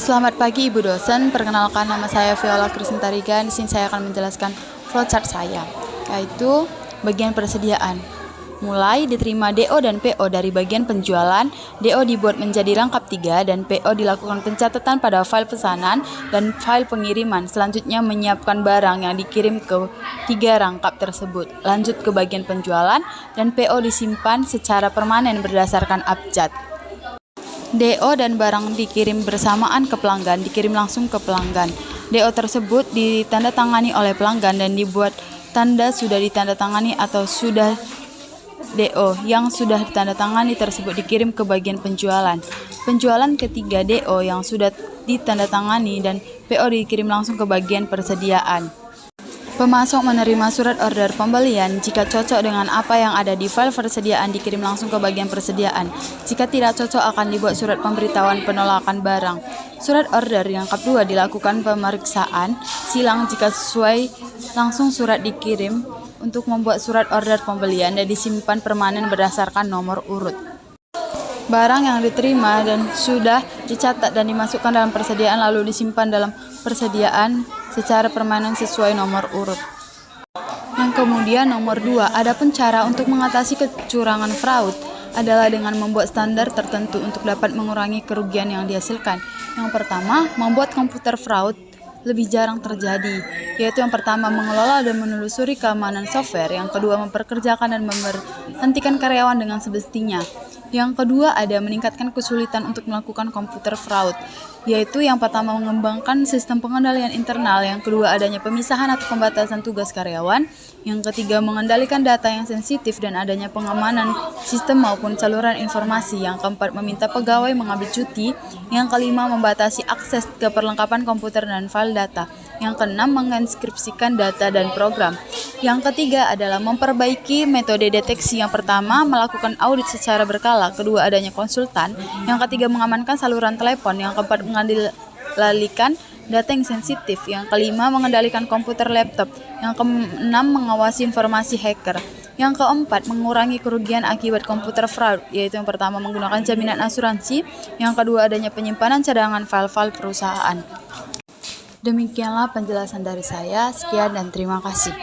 Selamat pagi Ibu dosen, perkenalkan nama saya Viola Krisintarigan. Di sini saya akan menjelaskan flowchart saya, yaitu bagian persediaan. Mulai diterima DO dan PO dari bagian penjualan, DO dibuat menjadi rangkap 3 dan PO dilakukan pencatatan pada file pesanan dan file pengiriman. Selanjutnya menyiapkan barang yang dikirim ke 3 rangkap tersebut. Lanjut ke bagian penjualan dan PO disimpan secara permanen berdasarkan abjad. DO dan barang dikirim bersamaan ke pelanggan, dikirim langsung ke pelanggan. DO tersebut ditandatangani oleh pelanggan dan dibuat tanda sudah ditandatangani atau sudah. DO yang sudah ditandatangani tersebut dikirim ke bagian penjualan. Penjualan ketiga DO yang sudah ditandatangani dan PO dikirim langsung ke bagian persediaan. Pemasok menerima surat order pembelian. Jika cocok dengan apa yang ada di file persediaan, dikirim langsung ke bagian persediaan. Jika tidak cocok, akan dibuat surat pemberitahuan penolakan barang. Surat order yang kedua dilakukan pemeriksaan silang. Jika sesuai, langsung surat dikirim untuk membuat surat order pembelian dan disimpan permanen berdasarkan nomor urut. Barang yang diterima dan sudah dicatat dan dimasukkan dalam persediaan lalu disimpan dalam persediaan secara permanen sesuai nomor urut. Yang kemudian nomor 2, adapun cara untuk mengatasi kecurangan fraud adalah dengan membuat standar tertentu untuk dapat mengurangi kerugian yang dihasilkan. Yang pertama, membuat komputer fraud lebih jarang terjadi, yaitu yang pertama mengelola dan menelusuri keamanan software, yang kedua memperkerjakan dan memberhentikan karyawan dengan semestinya. Yang kedua ada meningkatkan kesulitan untuk melakukan komputer fraud, yaitu yang pertama mengembangkan sistem pengendalian internal, yang kedua adanya pemisahan atau pembatasan tugas karyawan, yang ketiga mengendalikan data yang sensitif dan adanya pengamanan sistem maupun saluran informasi, yang keempat meminta pegawai mengambil cuti, yang kelima membatasi akses ke perlengkapan komputer dan file data, yang keenam menginskripsikan data dan program. Yang ketiga adalah memperbaiki metode deteksi, yang pertama melakukan audit secara berkala, kedua adanya konsultan, yang ketiga mengamankan saluran telepon, yang keempat mengendalikan data yang sensitif, yang kelima mengendalikan komputer laptop, yang keenam mengawasi informasi hacker, yang keempat mengurangi kerugian akibat komputer fraud, yaitu yang pertama menggunakan jaminan asuransi, yang kedua adanya penyimpanan cadangan file-file perusahaan. Demikianlah penjelasan dari saya, sekian dan terima kasih.